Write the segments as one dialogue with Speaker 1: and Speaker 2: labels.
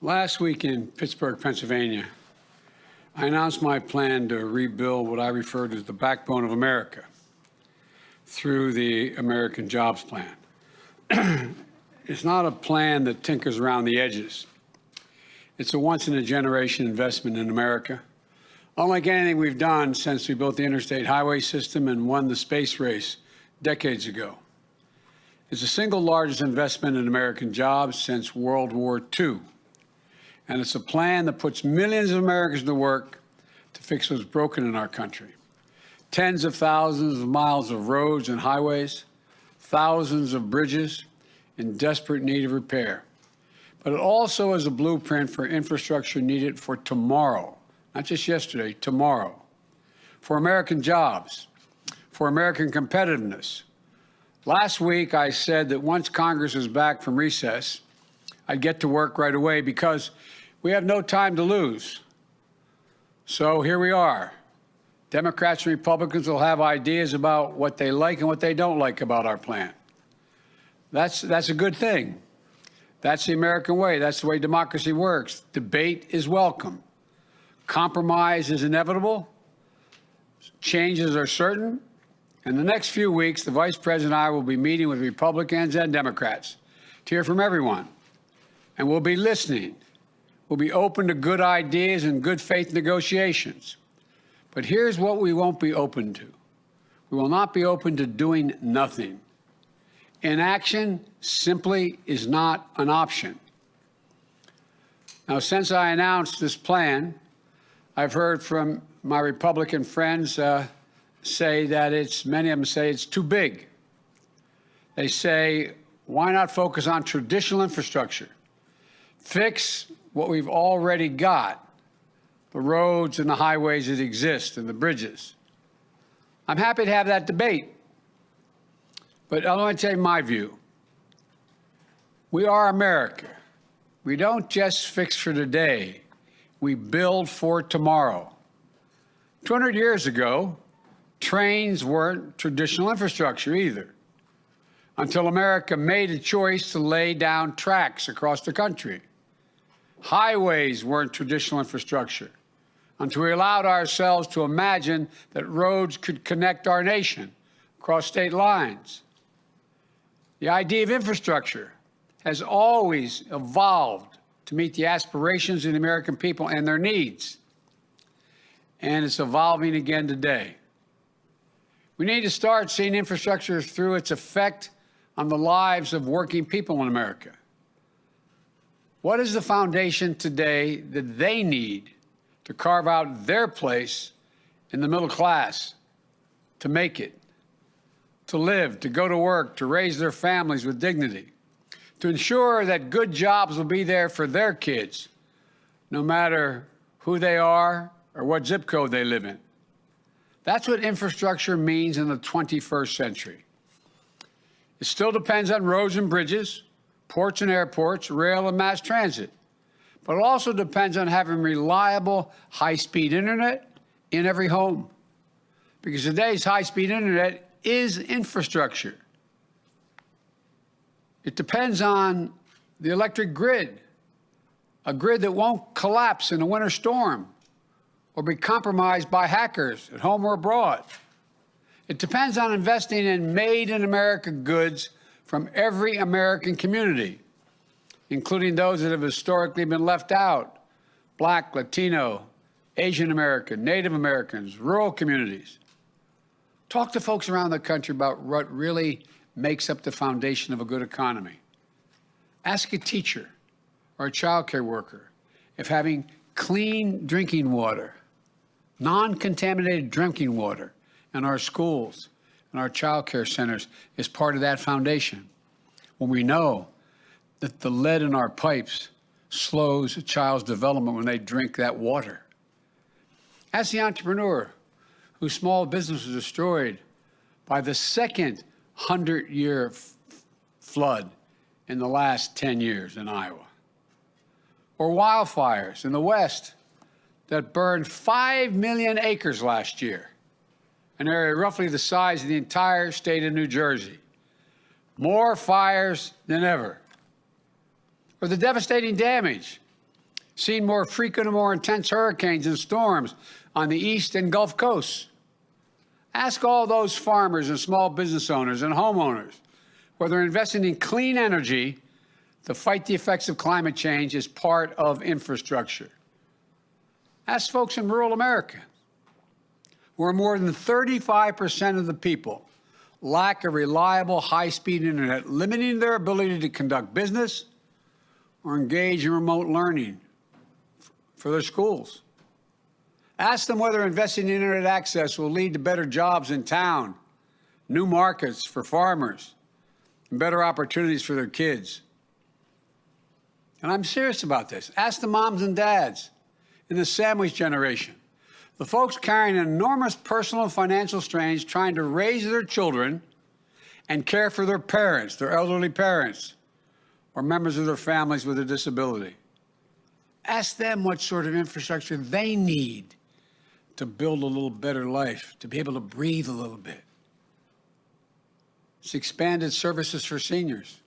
Speaker 1: Last week in Pittsburgh, Pennsylvania, I announced my plan to rebuild what I refer to as the backbone of America through the American Jobs Plan. It's not a plan that tinkers around the edges. It's a once-in-a-generation investment in America, unlike anything we've done since we built the interstate highway system and won the space race decades ago. It's the single largest investment in American jobs since World War II. And it's a plan that puts millions of Americans to work to fix what's broken in our country. Tens of thousands of miles of roads and highways, thousands of bridges in desperate need of repair. But it also is a blueprint for infrastructure needed for tomorrow, not just yesterday, tomorrow, for American jobs, for American competitiveness. Last week, I said that once Congress is back from recess, I'd get to work right away because we have no time to lose. So here we are. Democrats and Republicans will have ideas about what they like and what they don't like about our plan. That's a good thing. That's the American way. That's the way democracy works. Debate is welcome. Compromise is inevitable. Changes are certain. In the next few weeks, the Vice President and I will be meeting with Republicans and Democrats to hear from everyone. And we'll be listening. We'll be open to good ideas and good faith negotiations. But here's what we won't be open to. We will not be open to doing nothing. Inaction simply is not an option. Now, since I announced this plan, I've heard from my Republican friends say that many of them say it's too big. They say, why not focus on traditional infrastructure? Fix what we've already got, the roads and the highways that exist and the bridges. I'm happy to have that debate, but I want to tell you my view. We are America. We don't just fix for today. We build for tomorrow. 200 years ago, trains weren't traditional infrastructure either, until America made a choice to lay down tracks across the country. Highways weren't traditional infrastructure until we allowed ourselves to imagine that roads could connect our nation across state lines. The idea of infrastructure has always evolved to meet the aspirations of the American people and their needs. And it's evolving again today. We need to start seeing infrastructure through its effect on the lives of working people in America. What is the foundation today that they need to carve out their place in the middle class, to make it, to live, to go to work, to raise their families with dignity, to ensure that good jobs will be there for their kids, no matter who they are or what zip code they live in? That's what infrastructure means in the 21st century. It still depends on roads and bridges, ports and airports, rail and mass transit. But it also depends on having reliable, high-speed internet in every home. Because today's high-speed internet is infrastructure. It depends on the electric grid, a grid that won't collapse in a winter storm or be compromised by hackers at home or abroad. It depends on investing in made-in-America goods from every American community, including those that have historically been left out: Black, Latino, Asian American, Native Americans, rural communities. Talk to folks around the country about what really makes up the foundation of a good economy. Ask a teacher or a child care worker if having clean drinking water, non-contaminated drinking water in our schools and our child care centers is part of that foundation. When we know that the lead in our pipes slows a child's development when they drink that water. Ask the entrepreneur whose small business was destroyed by the second 100-year flood in the last 10 years in Iowa. Or wildfires in the West that burned 5 million acres last year, an area roughly the size of the entire state of New Jersey. More fires than ever. Or the devastating damage seen more frequent and more intense hurricanes and storms on the East and Gulf Coasts. Ask all those farmers and small business owners and homeowners whether investing in clean energy to fight the effects of climate change is part of infrastructure. Ask folks in rural America, where more than 35% of the people lack a reliable, high-speed internet, limiting their ability to conduct business or engage in remote learning for their schools. Ask them whether investing in internet access will lead to better jobs in town, new markets for farmers, and better opportunities for their kids. And I'm serious about this. Ask the moms and dads in the sandwich generation, the folks carrying enormous personal and financial strains trying to raise their children and care for their parents, their elderly parents, or members of their families with a disability. Ask them what sort of infrastructure they need to build a little better life, to be able to breathe a little bit. It's expanded services for seniors.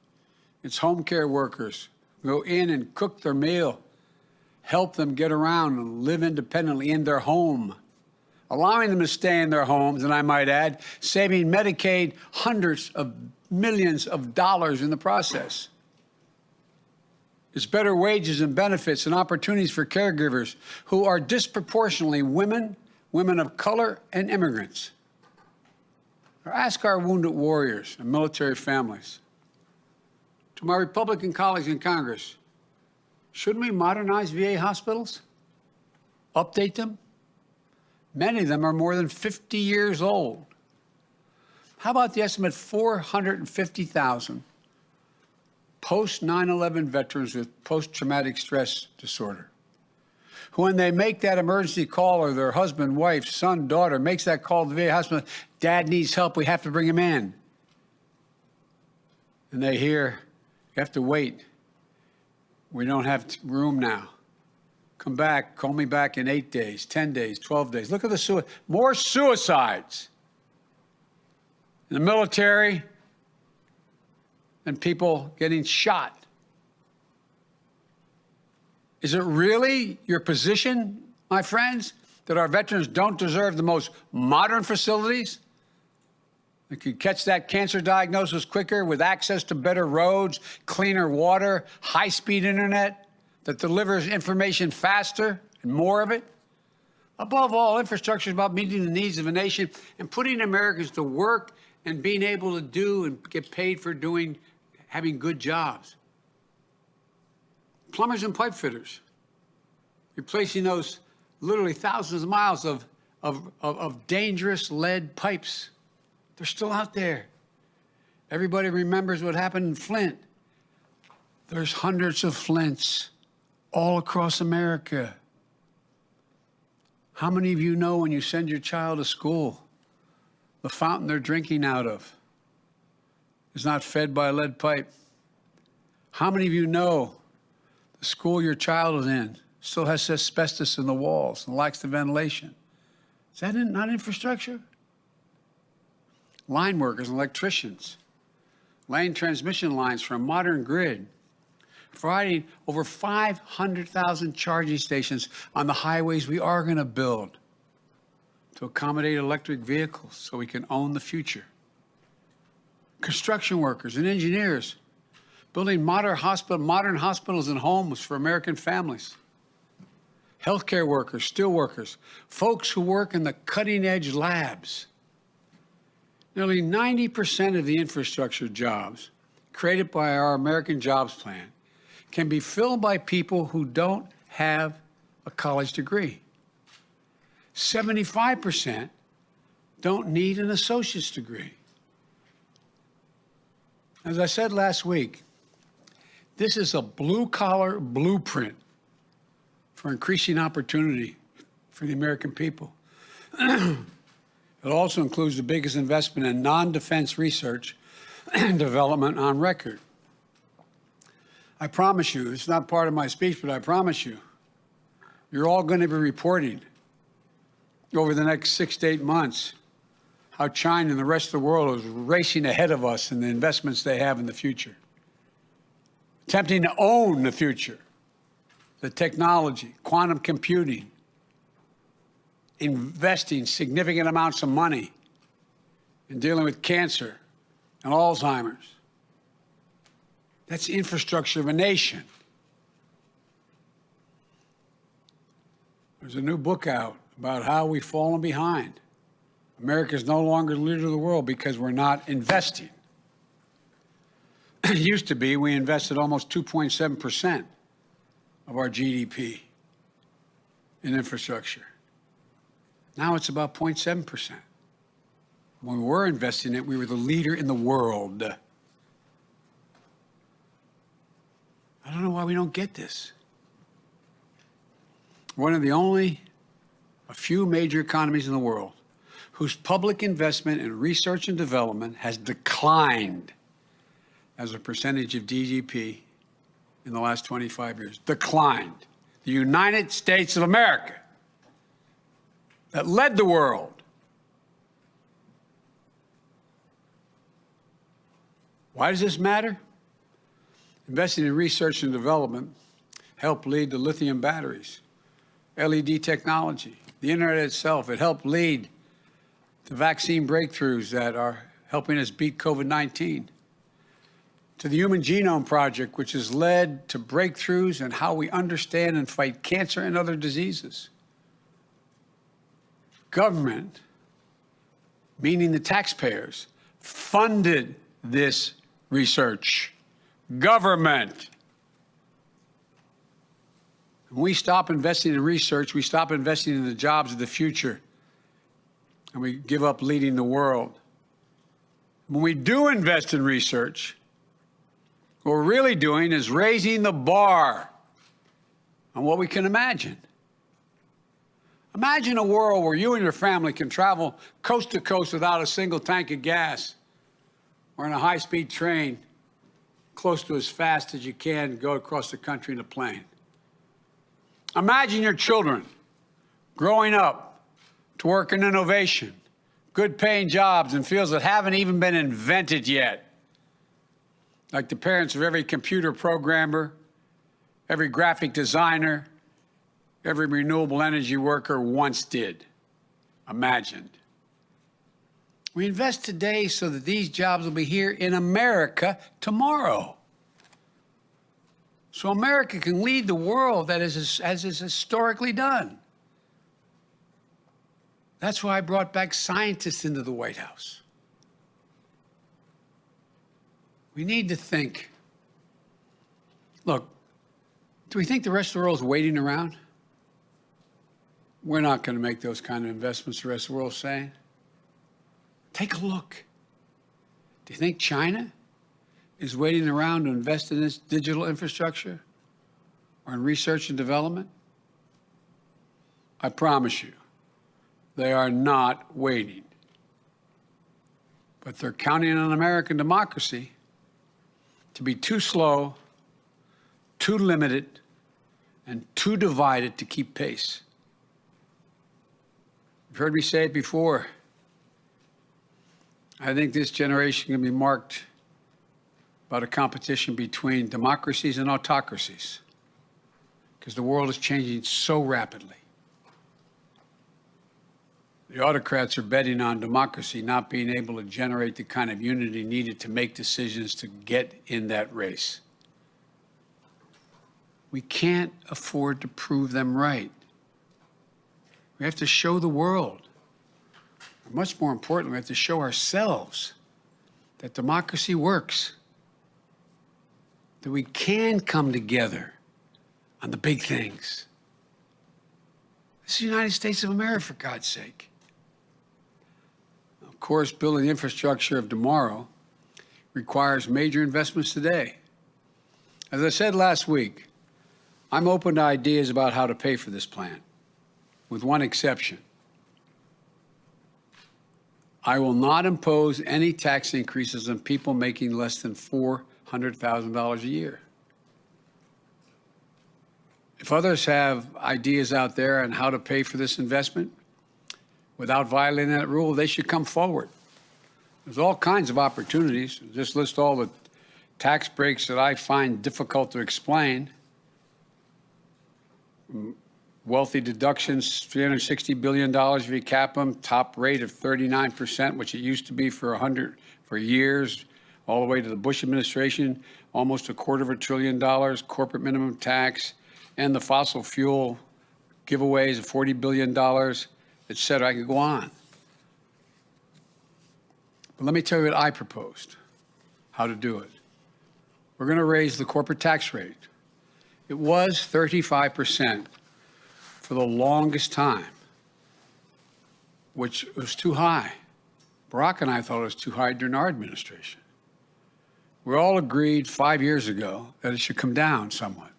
Speaker 1: It's home care workers who go in and cook their meal, help them get around and live independently in their home, allowing them to stay in their homes, and I might add, saving Medicaid hundreds of millions of dollars in the process. It's better wages and benefits and opportunities for caregivers who are disproportionately women, women of color, and immigrants. Or ask our wounded warriors and military families. To my Republican colleagues in Congress, shouldn't we modernize VA hospitals? Update them? Many of them are more than 50 years old. How about the estimate 450,000 post-9/11 veterans with post-traumatic stress disorder, who when they make that emergency call, or their husband, wife, son, daughter makes that call to the VA hospital, Dad needs help, we have to bring him in. And they hear, you have to wait. We don't have room now. Come back, call me back in 8 days, 10 days, 12 days. Look at the more suicides in the military than people getting shot. Is it really your position, my friends, that our veterans don't deserve the most modern facilities that could catch that cancer diagnosis quicker, with access to better roads, cleaner water, high-speed internet that delivers information faster and more of it? Above all, infrastructure is about meeting the needs of a nation and putting Americans to work and being able to do and get paid for having good jobs. Plumbers and pipe fitters, replacing those literally thousands of miles of dangerous lead pipes. They're still out there. Everybody remembers what happened in Flint. There's hundreds of Flints all across America. How many of you know when you send your child to school, the fountain they're drinking out of is not fed by a lead pipe? How many of you know the school your child is in still has asbestos in the walls and lacks the ventilation? Is that not infrastructure? Line workers and electricians laying transmission lines for a modern grid, providing over 500,000 charging stations on the highways we are going to build to accommodate electric vehicles so we can own the future. Construction workers and engineers building modern hospitals and homes for American families. Healthcare workers, steel workers, folks who work in the cutting-edge labs. Nearly 90% of the infrastructure jobs created by our American Jobs Plan can be filled by people who don't have a college degree. 75% don't need an associate's degree. As I said last week, this is a blue-collar blueprint for increasing opportunity for the American people. It also includes the biggest investment in non-defense research and development on record. I promise you, it's not part of my speech, but I promise you, you're all going to be reporting over the next 6 to 8 months how China and the rest of the world is racing ahead of us in the investments they have in the future, attempting to own the future the technology, quantum computing, investing significant amounts of money in dealing with cancer and Alzheimer's. That's the infrastructure of a nation. There's a new book out about how we've fallen behind. America is no longer the leader of the world because we're not investing. It used to be we invested almost 2.7% of our GDP in infrastructure. Now it's about 0.7%. When we were investing it, we were the leader in the world. I don't know why we don't get this. One of the only a few major economies in the world whose public investment in research and development has declined as a percentage of GDP in the last 25 years. Declined. The United States of America, that led the world. Why does this matter? Investing in research and development helped lead to lithium batteries, LED technology, the internet itself. It helped lead to vaccine breakthroughs that are helping us beat COVID-19, to the Human Genome Project, which has led to breakthroughs in how we understand and fight cancer and other diseases. Government, meaning the taxpayers, funded this research. Government. When we stop investing in research, we stop investing in the jobs of the future, and we give up leading the world. When we do invest in research, what we're really doing is raising the bar on what we can imagine. Imagine a world where you and your family can travel coast to coast without a single tank of gas, or in a high-speed train close to as fast as you can go across the country in a plane. Imagine your children growing up to work in innovation, good-paying jobs in fields that haven't even been invented yet, like the parents of every computer programmer, every graphic designer, every renewable energy worker once did, imagined. We invest today so that these jobs will be here in America tomorrow. So America can lead the world as is historically done. That's why I brought back scientists into the White House. We need to think. Look, do we think the rest of the world is waiting around? We're not going to make those kind of investments the rest of the world is saying. Take a look. Do you think China is waiting around to invest in this digital infrastructure or in research and development? I promise you, they are not waiting. But they're counting on American democracy to be too slow, too limited, and too divided to keep pace. You've heard me say it before. I think this generation can be marked by a competition between democracies and autocracies, because the world is changing so rapidly. The autocrats are betting on democracy not being able to generate the kind of unity needed to make decisions to get in that race. We can't afford to prove them right. We have to show the world. Much more important, we have to show ourselves that democracy works, that we can come together on the big things. This is the United States of America, for God's sake. Of course, building the infrastructure of tomorrow requires major investments today. As I said last week, I'm open to ideas about how to pay for this plan, with one exception. I will not impose any tax increases on people making less than $400,000 a year. If others have ideas out there on how to pay for this investment without violating that rule, they should come forward. There's all kinds of opportunities. Just list all the tax breaks that I find difficult to explain. Wealthy deductions, $360 billion if you cap them, top rate of 39%, which it used to be for years, all the way to the Bush administration, almost $250 billion, corporate minimum tax, and the fossil fuel giveaways of $40 billion, et cetera. I could go on. But let me tell you what I proposed, how to do it. We're going to raise the corporate tax rate. It was 35% for the longest time, which was too high. Barack and I thought it was too high during our administration. We all agreed 5 years ago that it should come down somewhat.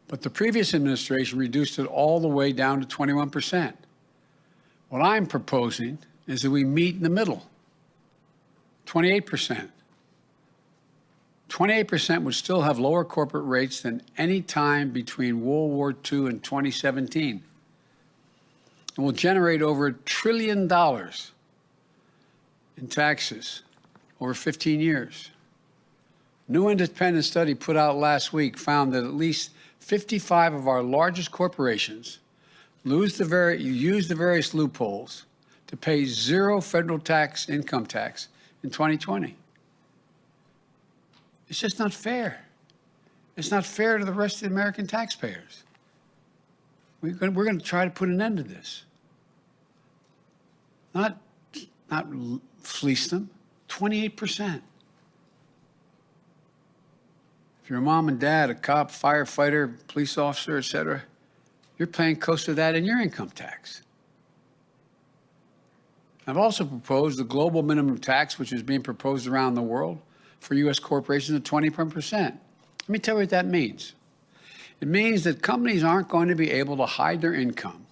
Speaker 1: But the previous administration reduced it all the way down to 21%. What I'm proposing is that we meet in the middle, 28%. 28% would still have lower corporate rates than any time between World War II and 2017. And will generate over $1 trillion in taxes over 15 years. New independent study put out last week found that at least 55 of our largest corporations use the various loopholes to pay zero federal income tax in 2020. It's just not fair. It's not fair to the rest of the American taxpayers. We're going to try to put an end to this. Not fleece them, 28%. If you're a mom and dad, a cop, firefighter, police officer, et cetera, you're paying close to that in your income tax. I've also proposed the global minimum tax, which is being proposed around the world, for U.S. corporations at 21%. Let me tell you what that means. It means that companies aren't going to be able to hide their income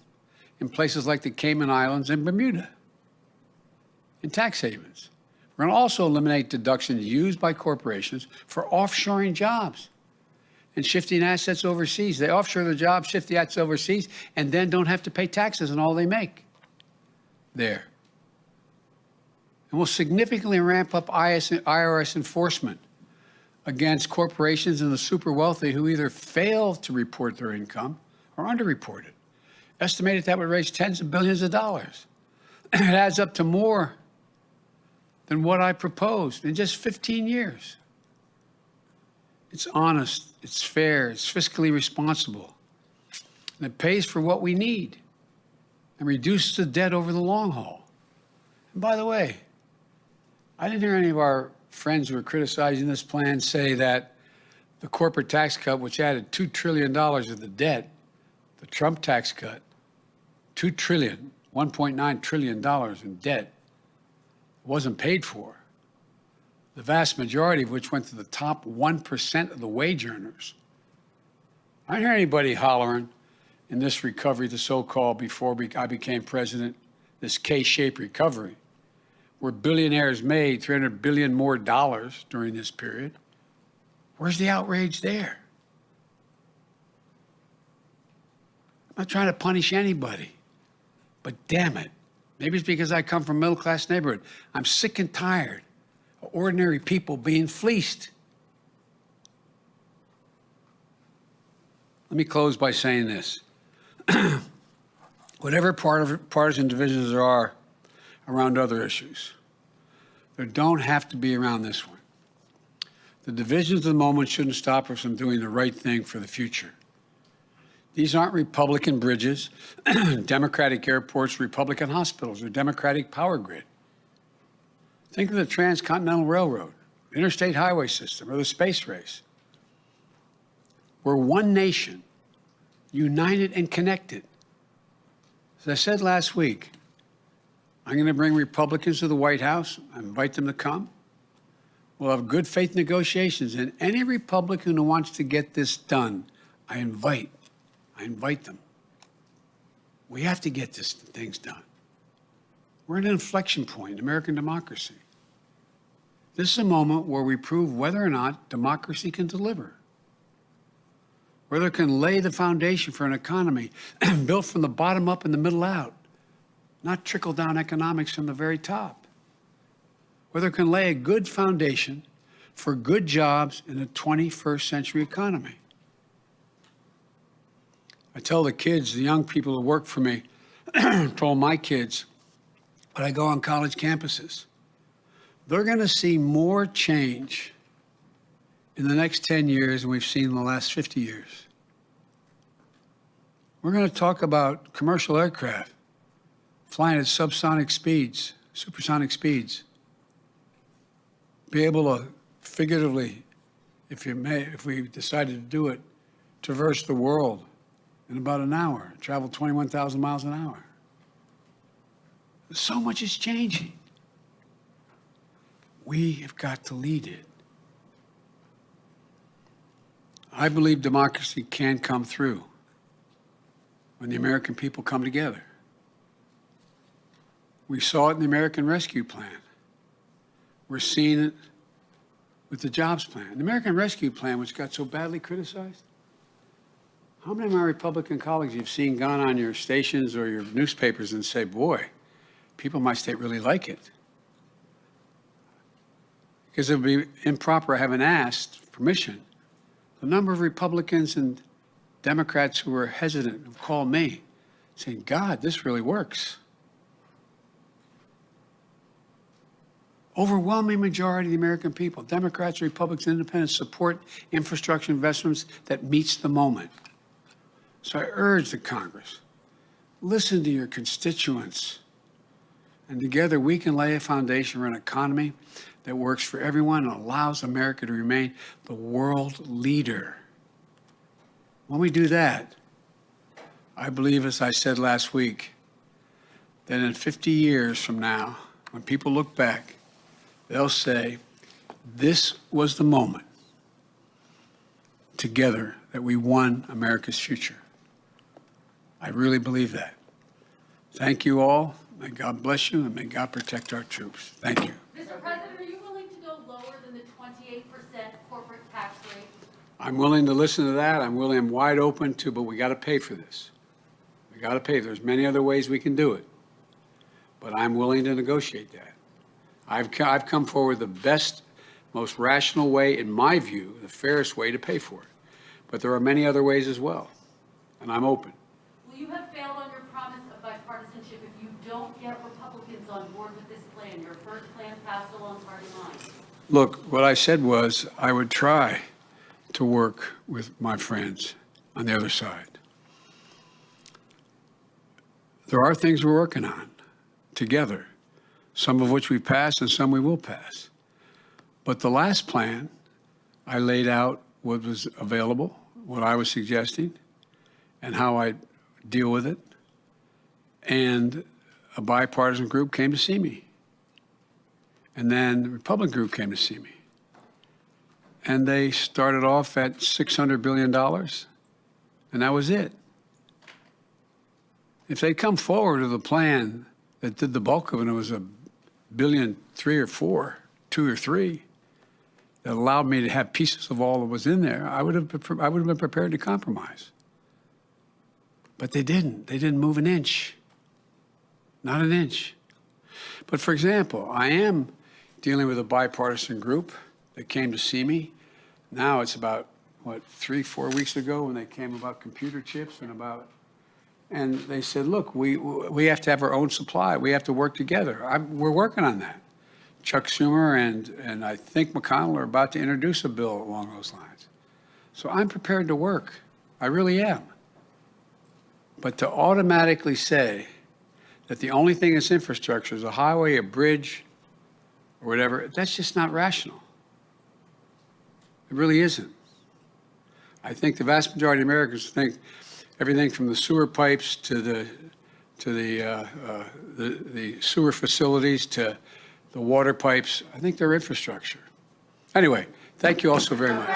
Speaker 1: in places like the Cayman Islands and Bermuda, in tax havens. We're going to also eliminate deductions used by corporations for offshoring jobs and shifting assets overseas. They offshore the jobs, shift the assets overseas, and then don't have to pay taxes on all they make there. And we'll significantly ramp up IRS enforcement against corporations and the super wealthy who either fail to report their income or underreport it. Estimated that would raise tens of billions of dollars. It adds up to more than what I proposed in just 15 years. It's honest, it's fair, it's fiscally responsible, and it pays for what we need and reduces the debt over the long haul. And by the way, I didn't hear any of our friends who are criticizing this plan say that the corporate tax cut, which added $2 trillion of the debt, the Trump tax cut, $1.9 trillion in debt, wasn't paid for. The vast majority of which went to the top 1% of the wage earners. I didn't hear anybody hollering in this recovery, the so-called, before I became president, this K-shaped recovery, where billionaires made $300 billion more during this period. Where's the outrage there? I'm not trying to punish anybody, but damn it, maybe it's because I come from a middle-class neighborhood. I'm sick and tired of ordinary people being fleeced. Let me close by saying this. Whatever partisan divisions there are around other issues, there don't have to be around this one. The divisions of the moment shouldn't stop us from doing the right thing for the future. These aren't Republican bridges, Democratic airports, Republican hospitals, or Democratic power grid. Think of the Transcontinental Railroad, interstate highway system, or the space race. We're one nation, united and connected. As I said last week, I'm going to bring Republicans to the White House. I invite them to come. We'll have good faith negotiations. And any Republican who wants to get this done, I invite them. We have to get things done. We're at an inflection point in American democracy. This is a moment where we prove whether or not democracy can deliver, whether it can lay the foundation for an economy built from the bottom up and the middle out, not trickle-down economics from the very top, whether it can lay a good foundation for good jobs in a 21st century economy. I tell the kids, the young people who work for me, told my kids, when I go on college campuses, they're going to see more change in the next 10 years than we've seen in the last 50 years. We're going to talk about commercial aircraft flying at subsonic speeds, supersonic speeds. Be able to figuratively, if we decided to do it, traverse the world in about an hour, travel 21,000 miles an hour. So much is changing. We have got to lead it. I believe democracy can come through when the American people come together. We saw it in the American Rescue Plan. We're seeing it with the Jobs Plan. The American Rescue Plan, which got so badly criticized, how many of my Republican colleagues you've seen gone on your stations or your newspapers and say, boy, people in my state really like it? Because it would be improper, I haven't asked permission. The number of Republicans and Democrats who were hesitant have called me saying, God, this really works. Overwhelming majority of the American people, Democrats, Republicans, Independents, support infrastructure investments that meets the moment. So I urge the Congress, listen to your constituents, and together we can lay a foundation for an economy that works for everyone and allows America to remain the world leader. When we do that, I believe, as I said last week, that in 50 years from now, when people look back, they'll say, this was the moment together that we won America's future. I really believe that. Thank you all. May God bless you and may God protect our troops. Thank you.
Speaker 2: Mr. President, are you willing to go lower than the 28% corporate tax rate?
Speaker 1: I'm willing to listen to that. I'm wide open to, but we got to pay for this. We got to pay. There's many other ways we can do it, but I'm willing to negotiate that. I've come forward the best, most rational way, in my view, the fairest way to pay for it. But there are many other ways as well, and I'm open.
Speaker 2: Will you have failed on your promise of bipartisanship if you don't get Republicans on board with this plan, your first plan passed along party lines?
Speaker 1: Look, what I said was I would try to work with my friends on the other side. There are things we're working on together, some of which we passed and some we will pass. But the last plan, I laid out what was available, what I was suggesting, and how I deal with it. And a bipartisan group came to see me. And then the Republican group came to see me. And they started off at $600 billion, and that was it. If they'd come forward with a plan that did the bulk of it, it was $1.3 billion or $4, 2 or 3, that allowed me to have pieces of all that was in there, I would have been prepared to compromise. But they didn't. They didn't move an inch. Not an inch. But for example, I am dealing with a bipartisan group that came to see me. Now it's about, 3-4 weeks ago when they came about computer chips and they said, look, we have to have our own supply. We have to work together. We're working on that. Chuck Schumer and I think McConnell are about to introduce a bill along those lines. So I'm prepared to work. I really am. But to automatically say that the only thing that's infrastructure is a highway, a bridge, or whatever, that's just not rational. It really isn't. I think the vast majority of Americans think everything from the sewer pipes to the sewer facilities to the water pipes, I think they're infrastructure. Anyway, thank you all so very much.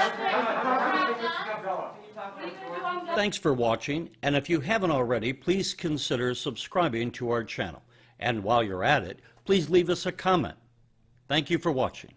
Speaker 3: Thanks for watching, and if you haven't already, please consider subscribing to our channel. And while you're at it, please leave us a comment. Thank you for watching.